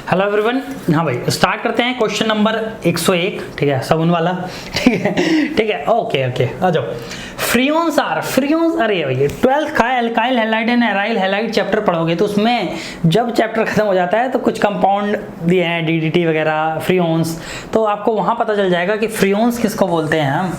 Hello everyone. हाँ भाई, start करते हैं क्वेश्चन नंबर 101। ठीक है, सबून वाला। ठीक है, ओके ओके, आ जाओ। फ्रियोन्स, अरे भैया 12th का alkyl halide and aryl halide chapter पढ़ोगे तो उसमें जब चैप्टर खत्म हो जाता है तो कुछ कंपाउंड दिए हैं, डीडीटी वगैरह, फ्रियोन्स, तो आपको वहाँ पता चल जाएगा कि फ्रियोन्स किसको बोलते हैं। हम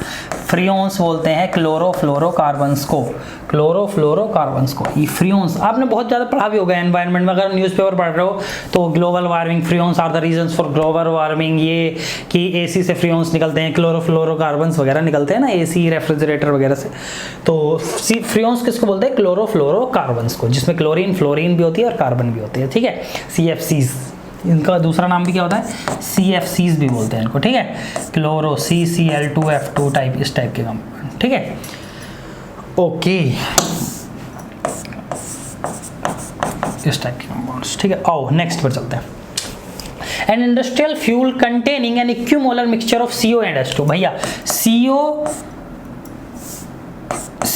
फ्रियोन्स बोलते हैं क्लोरोफ्लोरोकार्बन्स को, क्लोरोफ्लोरोकार्बन्स को। ये फ्रियोन्स आपने बहुत ज़्यादा पढ़ा भी होगा एनवायरनमेंट में, अगर न्यूज़पेपर पढ़ रहे हो तो global warming, freons are the reasons for global warming, ये कि एसी से फ्रियोन्स निकलते हैं, क्लोरोफ्लोरोकार्बन्स वगैरह निकलते हैं ना, एसी, रेफ्रिजरेटर वगैरह से। तो फ्रियोन्स किसको बोलते हैं? क्लोरोफ्लोरोकार्बन्स को, जिसमें क्लोरीन, फ्लोरीन भी होती है और कार्बन भी होती है। ठीक है, CFCs, इनका दूसरा नाम भी क्या होता है? CFCs भी बोलते हैं इनको। ठीक है, क्लोरो CCl2F2 टाइप, इस टाइप के कंपाउंड। ठीक है, ओके, इस टाइप के कंपाउंड्स। ठीक है, आओ नेक्स्ट पर चलते हैं। An industrial fuel containing N equimolar mixture of CO and H2। भैया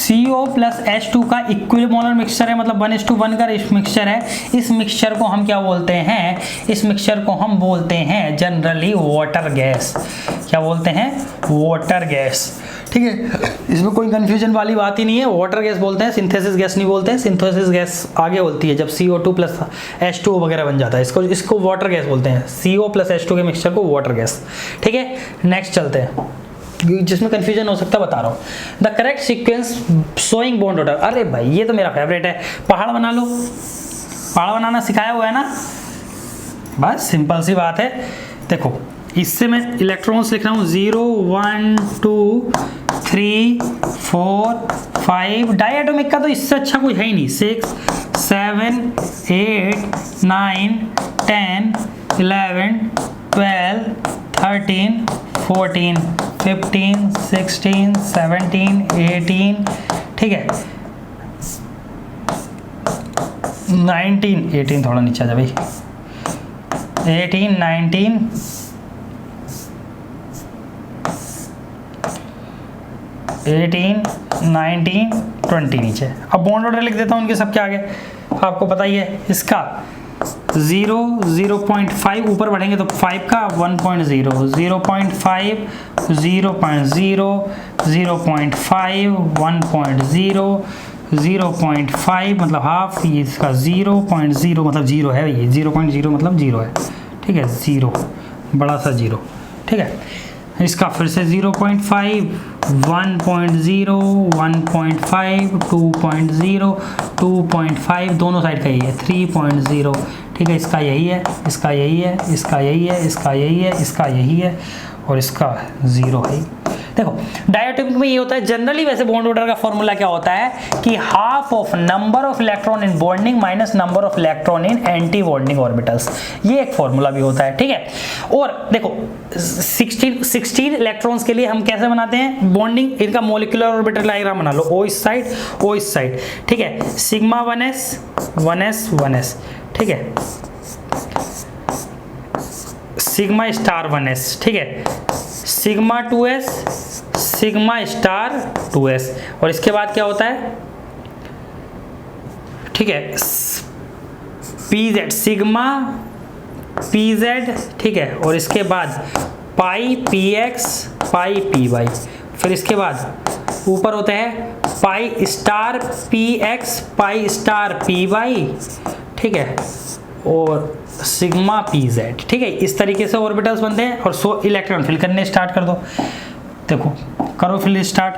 CO प्लस H2 का इक्विमोलर मिक्सचर है, मतलब 1:1 का मिक्सचर है। इस मिक्सचर को हम क्या बोलते हैं? इस मिक्सचर को हम बोलते हैं जनरली वाटर गैस। क्या बोलते हैं? Water gas. ठीक है, इसमें कोई कंफ्यूजन वाली बात ही नहीं है, वाटर गैस बोलते हैं, सिंथेसिस गैस नहीं बोलते हैं। सिंथेसिस गैस आगे होती है जब CO2 प्लस H2 वगैरह बन जाता है, इसको वाटर गैस बोलते हैं। CO प्लस H2 के मिक्सचर को वाटर गैस। ठीक है, नेक्स्ट चलते हैं, जिसमें कंफ्यूजन हो सकता है बता रहा हूँ। The correct sequence showing bond order. अरे भाई ये तो मेरा फेवरेट है, पहाड़ बना लो। पहाड़ बनाना सिखाया हुआ है ना, बस सिंपल सी बात है। देखो, इससे मैं इलेक्ट्रॉन्स लिख रहा हूँ 0 1 2 3 4 5। डायटोमिक का तो इससे अच्छा कुछ है ही नहीं। 6 7 8 9 10 11 12 13 14 15 16 17 18। ठीक है, 19 18 थोड़ा नीचे आ जा भाई, 18 19 18 19 20 नीचे। अब बॉन्ड ऑर्डर लिख देता हूँ उनके सबके आगे, आपको पता ही है। इसका 0 0.5 ऊपर बढ़ेंगे तो 5 का 1.0 0.5 0.0 0.5 1.0 0.5 मतलब हाफ, ये इसका 0.0 मतलब 0 है, ये 0.0 मतलब 0 है। ठीक है, 0 बड़ा सा 0। ठीक है, इसका फिर से 0.5 1.0 1.5 2.0 2.5 दोनों साइड का यही है 3.0। ठीक है, इसका यही है, इसका यही है, इसका यही है, इसका यही है, इसका यही है और इसका 0 है। देखो, डायटोमिक में ये होता है जनरली। वैसे बॉन्ड ऑर्डर का फॉर्मूला क्या होता है कि half of number of electron in bonding minus number of electron in anti bonding orbitals, ये एक फॉर्मूला भी होता है। ठीक है, और देखो 16 इलेक्ट्रॉन्स के लिए हम कैसे बनाते हैं बॉन्डिंग? इनका मोलिकुलर ऑर्बिटल डायग्राम बना लो, O इस साइड, O इस साइड। ठीक है, सिग्मा 1s 1s 1s। ठीक है, सिग्मा स्टार 1s। ठीक है, sigma 2s sigma star 2s। और इसके बाद क्या होता है? ठीक है, PZ सिग्मा PZ। ठीक है, और इसके बाद पाई PX पाई PY। फिर इसके बाद ऊपर होते हैं pi star PX pi star PY। ठीक है, और सिग्मा PZ। ठीक है, इस तरीके से ऑर्बिटल्स बनते हैं। और 100 इलेक्ट्रॉन फिल करने स्टार्ट कर दो। देखो, करो fill start.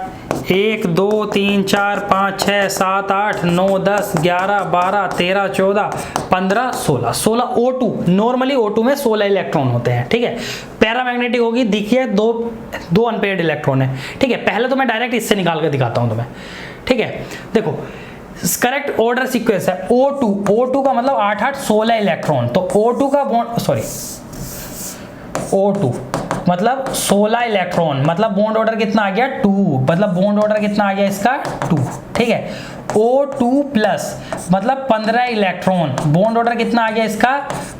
1 2 3 4 5 6 7 8 9 10 11 12 13 14 15 16 16 O2। Normally O2 में 16 इलेक्ट्रॉन होते हैं। ठीक है, पैरामैग्नेटिक होगी, देखिए दो अनपेयर्ड इलेक्ट्रॉन है। ठीक है, पहले तो मैं डायरेक्ट इससे निकाल कर दिखाता हूं तुम्हें। ठीक है, देखो करेक्ट ऑर्डर सीक्वेंस है O2 का मतलब 8 8 16 इलेक्ट्रॉन। तो O2 का बॉन्ड, सॉरी O2 मतलब 16 इलेक्ट्रॉन, मतलब बॉन्ड ऑर्डर कितना आ गया? 2। मतलब बॉन्ड ऑर्डर कितना आ गया इसका? 2। ठीक है, O2 प्लस मतलब 15 इलेक्ट्रॉन, बॉन्ड ऑर्डर कितना आ गया इसका?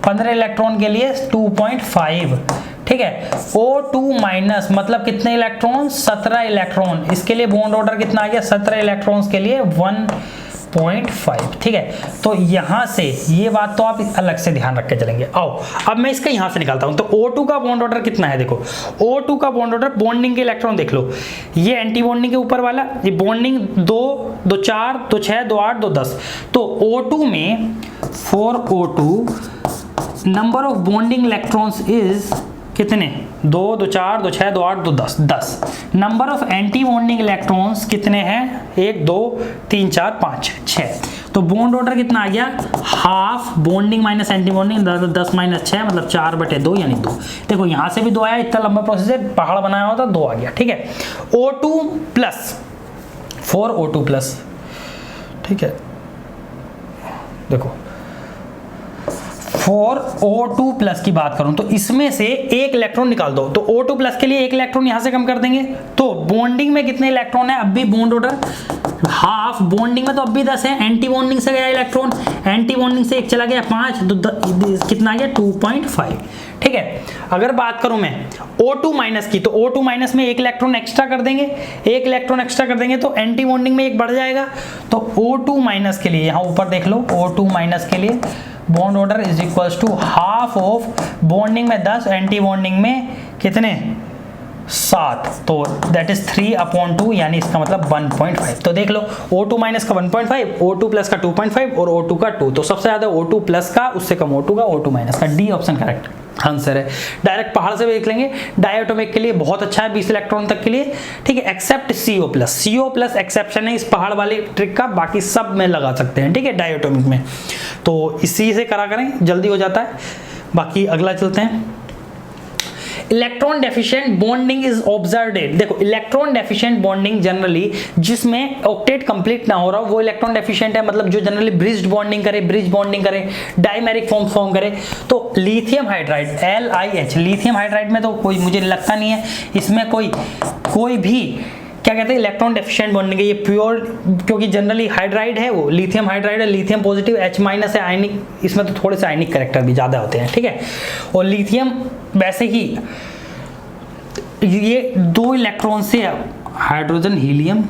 15 इलेक्ट्रॉन के लिए 2.5। ठीक है, O2 माइनस मतलब कितने इलेक्ट्रॉन? 17 इलेक्ट्रॉन। इसके लिए बॉन्ड ऑर्डर कितना आ गया? 17 इलेक्ट्रॉन्स के लिए 0.5, ठीक है। तो यहाँ से ये बात तो आप अलग से ध्यान रख के चलेंगे। आओ अब मैं इसका यहाँ से निकालता हूँ। तो O2 का बॉन्ड ऑर्डर कितना है, देखो O2 का बॉन्ड ऑर्डर, बॉन्डिंग के इलेक्ट्रॉन देख लो, ये एंटी बॉन्डिंग के ऊपर वाला, ये बॉन्डिंग 2 2 4 2 6 2 8 2 10। तो O2 में for O2 number of bonding electrons is कितने, 2 2 4 2 6 2 8 2 10 10। Number of anti bonding electrons कितने हैं, 1 2 3 4 5 6। तो बॉन्ड ऑर्डर कितना आ गया, half bonding minus anti bonding, 10 minus 6 मतलब 4/2 यानी 2। देखो यहाँ से भी 2 आया, इतना लंबा प्रोसेस है, पहाड़ बनाया होता 2 आ गया, ठीक है। O2 plus, for O2 plus, ठीक है, देखो फॉर O2 प्लस की बात करूं तो इसमें से एक इलेक्ट्रॉन निकाल दो। तो O2 प्लस के लिए एक इलेक्ट्रॉन यहां से कम कर देंगे। तो बॉन्डिंग में कितने इलेक्ट्रॉन है, अब भी बॉन्ड ऑर्डर हाफ, बॉन्डिंग में तो अब भी 10 है, एंटी बॉन्डिंग से गया इलेक्ट्रॉन, एंटी बॉन्डिंग से एक चला गया 5, तो कितना आ गया 2.5, ठीक है। अगर बात करूं मैं O2 माइनस की, तो O2 माइनस में एक इलेक्ट्रॉन एक्स्ट्रा कर देंगे, एक इलेक्ट्रॉन एक्स्ट्रा कर देंगे तो एंटी बॉन्डिंग में एक बढ़ जाएगा। तो O2 माइनस के लिए यहां ऊपर देख लो, O2 माइनस के लिए bond order is equals to half of, bonding में 10, एंटी बॉन्डिंग में कितने 7, तो दैट इज 3/2 यानी इसका मतलब 1.5। तो देख लो O2 माइनस का 1.5, O2 प्लस का 2.5 और O2 का 2। तो सबसे ज्यादा O2 प्लस का, उससे कम O2 का, O2 माइनस का। डी ऑप्शन करेक्ट आंसर है। डायरेक्ट पहाड़ से भी देख लेंगे, डायटोमिक के लिए बहुत अच्छा है 20 इलेक्ट्रॉन तक के लिए, ठीक है, except CO plus. CO plus exception है इस पहाड़ वाली ट्रिक का, बाकी सब में लगा सकते हैं, ठीक है, डायटोमिक में। तो इसी से करा करें, जल्दी हो जाता है। बाकी अगला चलते हैं। Electron deficient bonding is observed. देखो इलेक्ट्रॉन डेफिशिएंट बॉन्डिंग जनरली जिसमें ऑक्टेट कंप्लीट ना हो रहा हो वो इलेक्ट्रॉन डेफिशिएंट है, मतलब जो जनरली ब्रिज्ड बॉन्डिंग करे, डाइमेरिक फॉर्म करे। तो lithium hydride LiH, lithium hydride में तो कोई मुझे लगता नहीं है इसमें कोई भी क्या कहते हैं इलेक्ट्रॉन डेफिशिएंट बॉन्डिंग है, ये प्योर, क्योंकि जनरली हाइड्राइड है, वो लिथियम हाइड्राइड है, लिथियम पॉजिटिव, H माइनस है, आयनिक, इसमें तो थोड़े से आयनिक कैरेक्टर भी ज़्यादा होते हैं, ठीक है। और लिथियम वैसे ही ये 2 इलेक्ट्रॉन से हाइड्रोजन हीलियम,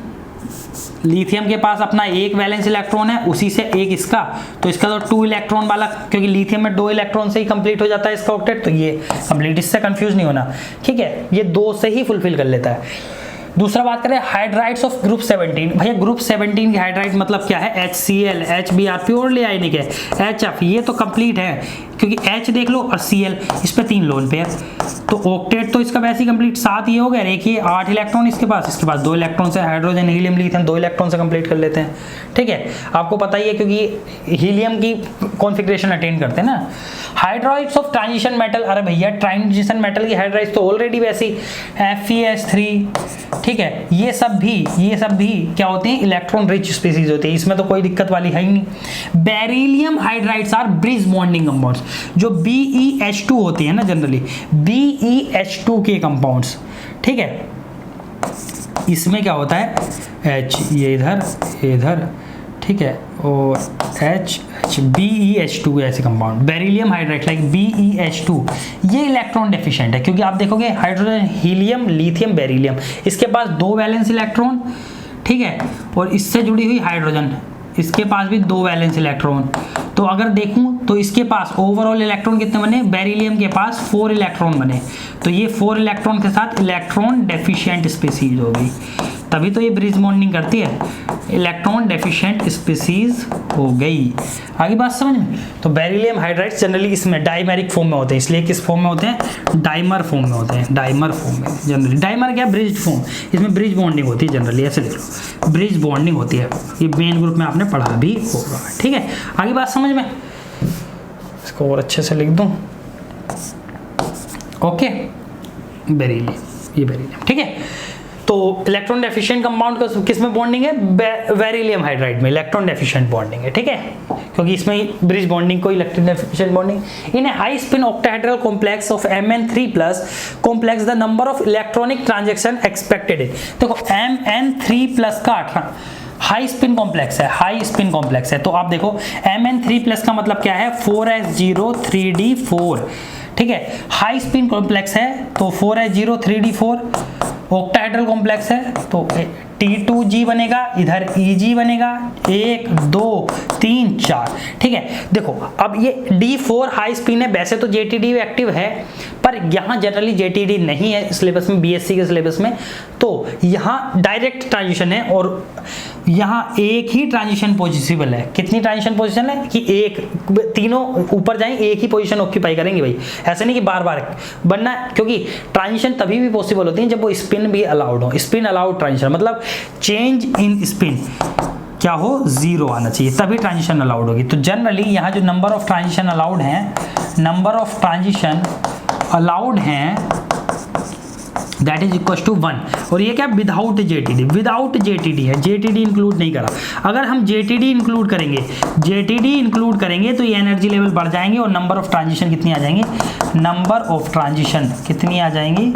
लिथियम के पास अपना एक वैलेंस इलेक्ट्रॉन है, उसी से एक इसका, तो इसका तो 2 इलेक्ट्रॉन वाला, क्योंकि लिथियम में 2 इलेक्ट्रॉन से ही कंप्लीट हो जाता है इसका ऑक्टेट, तो ये कंप्लीट, इससे कंफ्यूज नहीं होना, ठीक है, ये 2 से ही फुलफिल कर लेता है। दूसरा बात करें हाइड्राइड्स ऑफ ग्रुप 17। भैया ग्रुप 17 की हाइड्राइड मतलब क्या है, HCl, HBr प्योरली आयनिक है, HF ये तो कंप्लीट है, क्योंकि H देख लो और Cl, इस पे 3 लोन पेयर, तो ऑक्टेट तो इसका वैसे ही कंप्लीट 7 ये हो गया। एक ये 8 इलेक्ट्रॉन इसके पास 2 इलेक्ट्रॉन से, हाइड्रोजन हीलियम लिथियम 2 इलेक्ट्रॉन से कंप्लीट कर लेते हैं, ठीक है। आपको पता ही है क्योंकि हीलियम की कॉन्फ़िगरेशन अटेन करते हैं ना। हाइड्राइड्स ऑफ ट्रांजिशन मेटल, अरे भैया ट्रांजिशन मेटल की हाइड्राइड्स तो ऑलरेडी वैसी FeS3, ठीक है, ये सब भी क्या होते हैं, इलेक्ट्रॉन रिच स्पीसीज होती है, इसमें तो कोई दिक्कत वाली है ही नहीं। Beryllium hydrides are bridge bonding compounds, जो BeH2 होती है ना जनरली, BeH2 के कंपाउंड्स, ठीक है, इसमें क्या होता है H, ये इधर, ठीक है, और BeH2 ऐसे compound, beryllium hydride like BeH2, ये इलेक्ट्रॉन डेफिशिएंट है, क्योंकि आप देखोगे हाइड्रोजन हीलियम लिथियम बेरिलियम, इसके पास 2 वैलेंस इलेक्ट्रॉन, ठीक है, और इससे जुड़ी हुई हाइड्रोजन, इसके पास भी 2 वैलेंस इलेक्ट्रॉन। तो अगर देखूं तो इसके पास ओवरऑल इलेक्ट्रॉन कितने बने, बेरिलियम के पास 4 इलेक्ट्रॉन बने, तो ये 4 इलेक्ट्रॉन के साथ इलेक्ट्रॉन डेफिशिएंट स्पीसीज होगी, तभी तो ये ब्रिज बॉन्डिंग करती है, इलेक्ट्रॉन डेफिशिएंट स्पीसीज हो गई। आगे बात समझ में। तो बेरिलियम हाइड्राइड्स जनरली इसमें डाइमेरिक फॉर्म में होते हैं, इसलिए किस फॉर्म में होते हैं, डाइमर फॉर्म में होते हैं, डाइमर फॉर्म में जनरली। डाइमर क्या, ब्रिज फॉर्म, इसमें ब्रिज बॉन्डिंग होती है जनरली, ऐसे देख लो ब्रिज बॉन्डिंग होती है, ये मेन ग्रुप में आपने पढ़ा भी होगा, ठीक है। आगे बात समझ में, इसको और अच्छे से लिख दूं, ओके, बेरिलियम, ये बेरिलियम, ठीक है। तो इलेक्ट्रॉन डेफिशिएंट कंपाउंड का किस में बॉन्डिंग है, बेरिलियम हाइड्राइड में इलेक्ट्रॉन डेफिशिएंट बॉन्डिंग है, ठीक है, क्योंकि इसमें ब्रिज बॉन्डिंग को electron deficient bonding. In A high spin octahedral complex of Mn3+ complex the number of electronic transaction expected है। देखो Mn3+ का हाई स्पिन कॉम्प्लेक्स है, हाई स्पिन कॉम्प्लेक्स है, तो आप देखो Mn3+ का मतलब क्या है, 4s0 3d4, ठीक है, हाई स्पिन कॉम्प्लेक्स है, तो 4s0 3d4, ऑक्टाहेड्रल कॉम्प्लेक्स है तो T2G बनेगा, इधर EG बनेगा, 1 2 3 4। ठीक है, देखो अब ये D4 हाई स्पिन है, वैसे तो JTD एक्टिव है पर यहाँ जनरली JTD नहीं है सिलेबस में, BSc के सिलेबस में, तो यहाँ डायरेक्ट ट्रांजिशन है और यहाँ एक ही ट्रांजिशन पॉसिबल है। कितनी ट्रांजिशन पोजीशन है कि एक, तीनों ऊपर जाएं एक ही पोजीशन ऑक्यूपाई करेंगे भाई, ऐसे नहीं कि बार बार बनना, क्योंकि ट्रांजिशन तभी भी पॉसिबल होती है जब वो स्पिन भी अलाउड हो। स्पिन अलाउड ट्रांजिशन मतलब चेंज इन स्पिन क्या हो, 0 आना चाहिए, तभी ट्रांजिशन अलाउड होगी। तो जनरली यहाँ जो नंबर ऑफ ट्रांजिशन अलाउड हैं, नंबर ऑफ ट्रांजिशन अलाउड हैं दैट इज इक्वल टू 1। और ये क्या, विदाउट JTD, विदाउट JTD है, JTD इंक्लूड नहीं करा। अगर हम JTD इंक्लूड करेंगे तो ये एनर्जी लेवल बढ़ जाएंगे और नंबर ऑफ ट्रांजिशन कितनी आ जाएंगी, नंबर ऑफ ट्रांजिशन कितनी आ जाएंगी,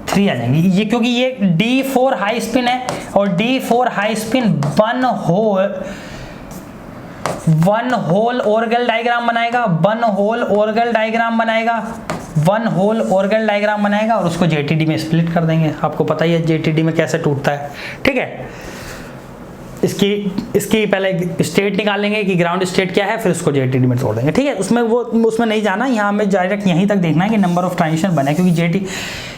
3 आ जाएंगी। ये क्योंकि ये D4 हाई स्पिन है और D4 high spin one hole Orgel diagram बनाएगा, वन होल ऑर्गल डायग्राम बनाएगा और उसको JTD में स्प्लिट कर देंगे। आपको पता ही है JTD में कैसे टूटता है। ठीक है, इसकी पहले स्टेट निकालेंगे कि ग्राउंड स्टेट क्या है, फिर उसको JTD में तोड़ देंगे। ठीक है, उसमें नहीं जाना, यहाँ हमें डायरेक्ट यहीं तक देखना है कि नंबर ऑफ ट्रांजिशन बना है,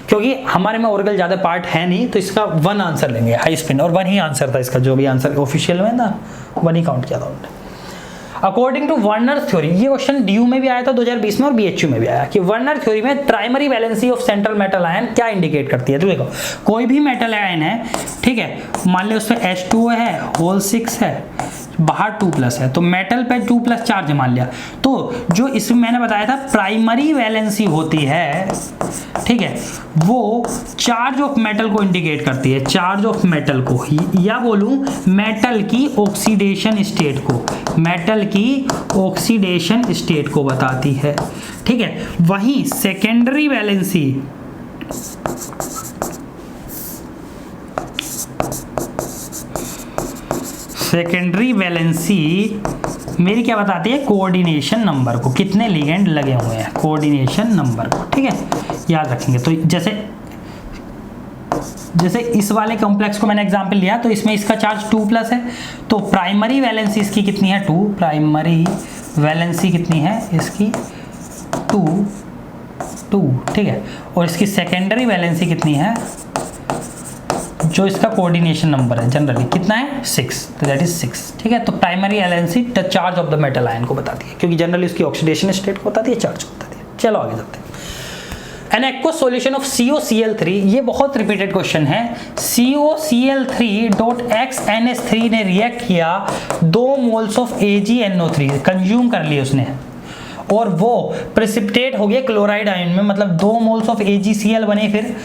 क्योंकि हमारे में ऑर्गल ज़्यादा पार्ट है नहीं, तो इसका 1 आंसर लेंगे हाई स्पिन, और 1 ही आंसर था इसका, जो भी आंसर ऑफिशियल में ना 1 ही काउंट किया था उन्होंने। अकॉर्डिंग टू वर्नर थ्योरी, ये क्वेश्चन DU में भी आया था 2020 में और BHU में भी आया कि वर्नर थ्योरी में primary valency of central metal ion क्या इंडिकेट करती है। तो देखो कोई भी मेटल आयन है, ठीक है, मान लो उसमें H2O है, होल 6 है, बाहर 2+ है, तो मेटल पे 2+ चार्ज मान लिया, तो जो इसमें मैंने बताया था प्राइमरी वैलेंसी होती है, ठीक है, वो चार्ज ऑफ मेटल को इंडिकेट करती है, चार्ज ऑफ मेटल को, या बोलूं मेटल की ऑक्सीडेशन स्टेट को, मेटल की ऑक्सीडेशन स्टेट को बताती है। ठीक है, वहीं सेकेंडरी वैलेंसी मेरी क्या बताती है, कोऑर्डिनेशन नंबर को, कितने लिगेंड लगे हुए हैं, कोऑर्डिनेशन नंबर को। ठीक है, याद रखेंगे। तो जैसे इस वाले कॉम्प्लेक्स को मैंने एग्जांपल लिया, तो इसमें इसका चार्ज 2+ है, तो प्राइमरी वैलेंसी इसकी कितनी है, 2, प्राइमरी वैलेंसी कितनी है इसकी, 2, ठीक है, और इसकी सेकेंडरी वैलेंसी कितनी है, जो इसका कोऑर्डिनेशन नंबर है जनरली कितना है, 6, तो दैट इज 6। ठीक है, तो primary valency the charge of the metal ion को बताती है, क्योंकि जनरली उसकी ऑक्सीडेशन स्टेट को बताती है, चार्ज को बताती है। चलो आगे चलते हैं। An aqueous solution of COCl3, ये बहुत रिपीटेड क्वेश्चन है। COCl3.XNH3 ने रिएक्ट किया 2 मोल्स ऑफ AgNO3 कंज्यूम कर लिए उसने, और वो प्रेसिपिटेट हो गया क्लोराइड आयन में, मतलब 2 मोल्स ऑफ AgCl बने। फिर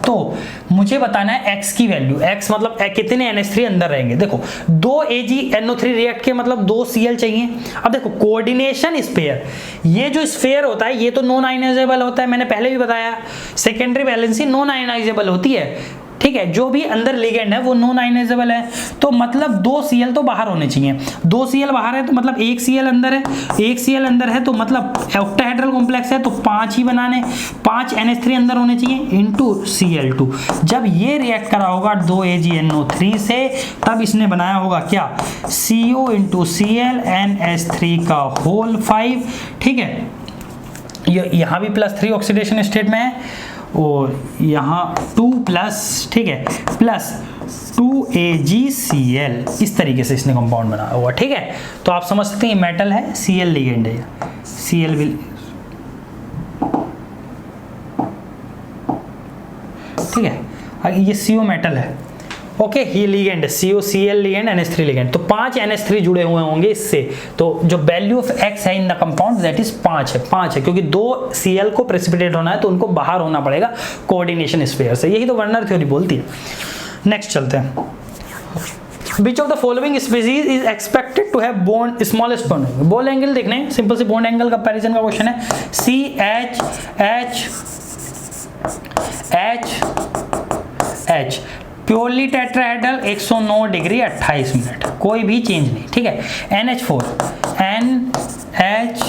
तो मुझे बताना है x की वैल्यू, x मतलब कितने NH3 अंदर रहेंगे। देखो 2 AgNO3 रिएक्ट के मतलब 2 Cl चाहिए। अब देखो कोऑर्डिनेशन स्फीयर, ये जो स्फीयर होता है ये तो नॉन आयनाइजेबल होता है, मैंने पहले भी बताया, सेकेंडरी वैलेंसी नॉन आयनाइजेबल होती है। ठीक है, जो भी अंदर लिगेंड है वो नॉन आयनाइजेबल है, तो मतलब 2 Cl तो बाहर होने चाहिए। 2 Cl बाहर है तो मतलब 1 Cl अंदर है, 1 Cl अंदर है तो मतलब ऑक्टाहेड्रल कॉम्प्लेक्स है, तो 5 ही बनाने, 5 NH3 अंदर होने चाहिए इनटू Cl2। जब ये रिएक्ट करा होगा 2 AgNO3 से, तब इसने बनाया होगा क्या, CO इंटू Cl NH3 का होल 5। ठीक है, यहाँ भी +3 ऑक्सीडेशन स्टेट में है, और यहाँ 2+, ठीक है, +2 AgCl, इस तरीके से इसने कंपाउंड बनाया हुआ। ठीक है, तो आप समझ सकते हैं ये मेटल है, Cl लिगेंड है, Cl विल, ठीक है, ये CO मेटल है, ओके, ये लिगेंड है, COCl लिगेंड, NH3 लिगेंड, तो 5 NH3 जुड़े हुए होंगे इससे, तो जो वैल्यू ऑफ X है in the compound that is 5 है, क्योंकि 2 Cl को प्रेसिपिटेट होना है तो उनको बाहर होना पड़ेगा कोऑर्डिनेशन स्फीयर से। यही तो वर्नर थ्योरी बोलती है। नेक्स्ट चलते हैं। Which of the following species is expected to have bond smallest bond? Bond angle देखने, सिंपल से बॉन्ड एंगल कंपैरिजन का क्वेश्चन है। CH purely tetrahedral 109 degree 28 minute, कोई भी चेंज नहीं। ठीक है, NH4 NH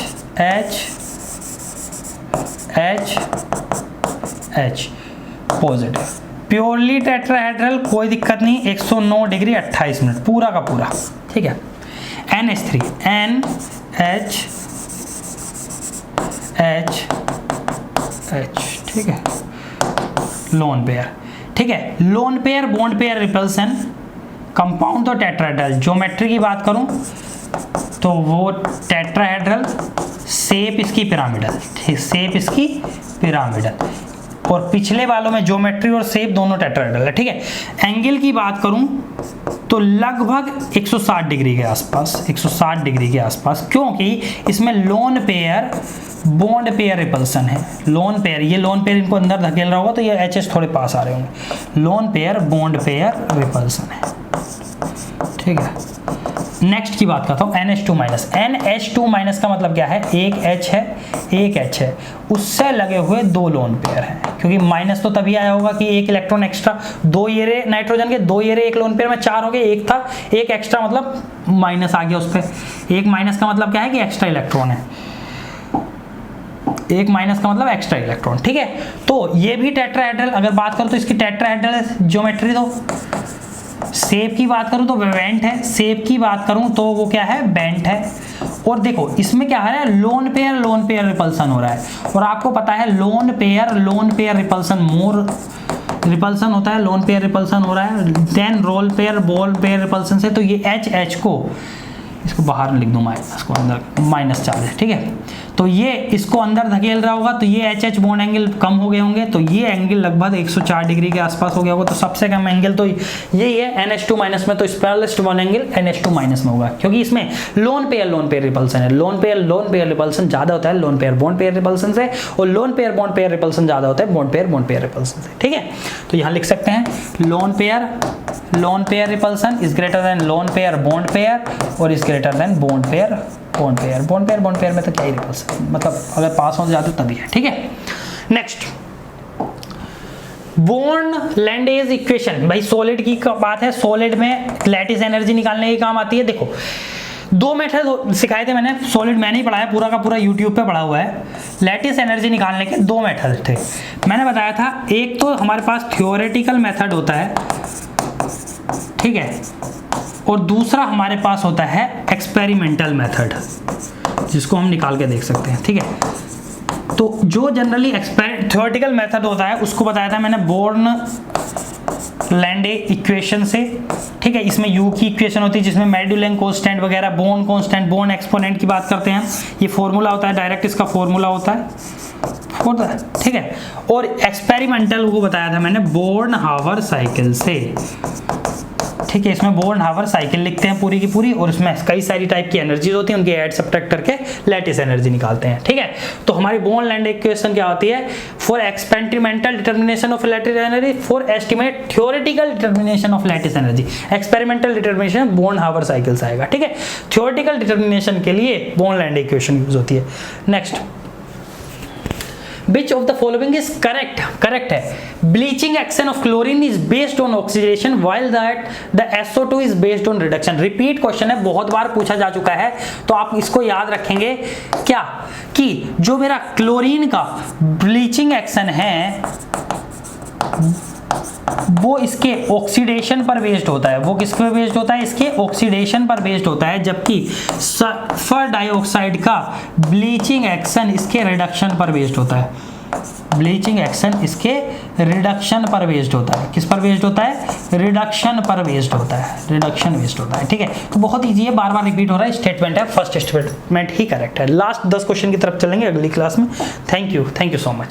positive. Purely tetrahedral कोई दिक्कत नहीं, 109 डिग्री 28 मिनट पूरा का पूरा, ठीक है। NH3 NH ठीक है, लोन पेयर, ठीक है। Lone pair bond pair repulsion, compound तो टेट्राहेड्रल। ज्योमेट्री की बात करूं तो वो टेट्राहेड्रल, शेप इसकी पिरामिडल, ठीक, शेप इसकी पिरामिडल, और पिछले वालों में ज्योमेट्री और शेप दोनों टेट्राहेड्रल है, ठीक है। एंगल की बात करूं तो लगभग 160 डिग्री के आसपास, 160 डिग्री के आसपास, क्योंकि इसमें loan pair bond pair repulsion है। लोन पेयर, ये लोन पेयर इनको अंदर धकेल रहा होगा तो ये HH थोड़े पास आ रहे होंगे। Loan pair bond pair repulsion है, ठीक है। नेक्स्ट की बात करता हूँ NH2 माइनस। NH2 माइनस का मतलब क्या है, एक H है एक H है, उससे लगे हुए दो लोन पेयर हैं, क्योंकि माइनस तो तभी आया होगा कि एक इलेक्ट्रॉन एक्स्ट्रा, दो ये रे नाइट्रोजन के, दो ये रे एक लोन पेयर में 4 हो गए, एक था, एक एक्स्ट्रा मतलब माइनस आ गया उस पर। एक माइनस का मतलब क्या है कि एक्स्ट्रा इलेक्ट्रॉन है, एक माइनस का मतलब एक्स्ट्रा इलेक्ट्रॉन, ठीक है। तो ये भी टेट्राहेड्रल, अगर बात करूँ तो इसकी टेट्राहेड्रल ज्योमेट्री, तो शेप की बात करूं तो बेंट है, शेप की बात करूं तो वो क्या है, बेंट है। और देखो इसमें क्या है, लोन पेयर रिपल्सन हो रहा है, और आपको पता है lone pair repulsion more repulsion होता है, लोन पेयर रिपल्सन हो रहा है then role pair ball pair repulsion से। तो ये HH को, इसको बाहर लिख दूं माइनस को अंदर, माइनस चार्ज है, ठीक है। तो ये इसको अंदर धकेल रहा होगा तो ये HH बॉन्ड एंगल कम हो गए होंगे, तो ये एंगल लगभग 104 डिग्री के आसपास हो गया होगा। तो सबसे कम एंगल तो यही है NH2 माइनस में, तो smallest bond angle NH2 minus में होगा, क्योंकि इसमें लोन पेयर रिपल्सन है। लोन पेयर रिपल्सन ज्यादा होता है lone pair bond pair repulsion से, और loan pair bond pair repulsion ज्यादा होता है बॉन्ड पेयर रिपल्सन से, ठीक है। तो यहाँ लिख सकते हैं lone pair repulsion is greater than lone pair bond pair, और is greater than bond pair bond pair में तो क्या ही रिपल्सन, मतलब अगर पास हो जाते तभी है, ठीक है। नेक्स्ट बॉर्न लैंडेज इक्वेशन, भाई सॉलिड की बात है, सॉलिड में लैटिस एनर्जी निकालने की काम आती है। देखो दो मेथड सिखाए थे मैंने, सॉलिड मैंने ही पढ़ाया, पूरा का पूरा यूट्यूब पे पढ़ा हुआ है। लैटिस एनर्जी निकालने के दो मेथड थे, मैंने बताया था। एक तो हमारे पास थियोरेटिकल मेथड होता है, ठीक है, और दूसरा हमारे पास होता है एक्सपेरिमेंटल मेथड, जिसको हम निकाल के देख सकते हैं, ठीक है। तो जो जनरली थियोरेटिकल मेथड होता है उसको बताया था मैंने बॉर्न लैंडे इक्वेशन से, ठीक है। इसमें यू की इक्वेशन होती है जिसमें मेडुलेन कांस्टेंट वगैरह, बोर्न कांस्टेंट, बोर्न एक्सपोनेंट की बात करते हैं। ये फॉर्मूला होता है, डायरेक्ट इसका फॉर्मूला होता है, ठीक है। और एक्सपेरिमेंटल को बताया था मैंने बोर्न हावर साइकिल से, ठीक है। इसमें बोर्न हावर साइकिल लिखते हैं पूरी की पूरी, और इसमें कई सारी टाइप की एनर्जीज होती हैं, उनके ऐड सब्ट्रैक्ट करके लैटिस एनर्जी निकालते हैं, ठीक है। तो हमारी बोर्न लैंडे इक्वेशन क्या होती है, for experimental determination of lattice energy, for estimate theoretical determination of lattice energy. Experimental determination Born Haber cycle से आएगा, ठीक है। थ्योरेटिकल डिटर्मिनेशन के लिए बोर्न लैंडे इक्वेशन यूज होती है। Next, Which of the following is correct? Correct है। Bleaching action of chlorine is based on oxidation, while that the SO2 is based on reduction. Repeat question है, बहुत बार पूछा जा चुका है, तो आप इसको याद रखेंगे क्या, कि जो मेरा क्लोरीन का ब्लीचिंग एक्शन है वो इसके ऑक्सीडेशन पर बेस्ड होता है। वो किस पर बेस्ड होता है, इसके ऑक्सीडेशन पर बेस्ड होता है, जबकि सल्फर डाइऑक्साइड का ब्लीचिंग एक्शन इसके रिडक्शन पर बेस्ड होता है। ब्लीचिंग एक्शन इसके रिडक्शन पर बेस्ड होता है। किस पर बेस्ड होता है, रिडक्शन पर बेस्ड होता है, रिडक्शन बेस्ड होता है, ठीक है। तो बहुत इजी है, बार बार रिपीट हो रहा है, स्टेटमेंट है, फर्स्ट स्टेटमेंट ही करेक्ट है। लास्ट 10 क्वेश्चन की तरफ चलेंगे अगली क्लास में। Thank you so much.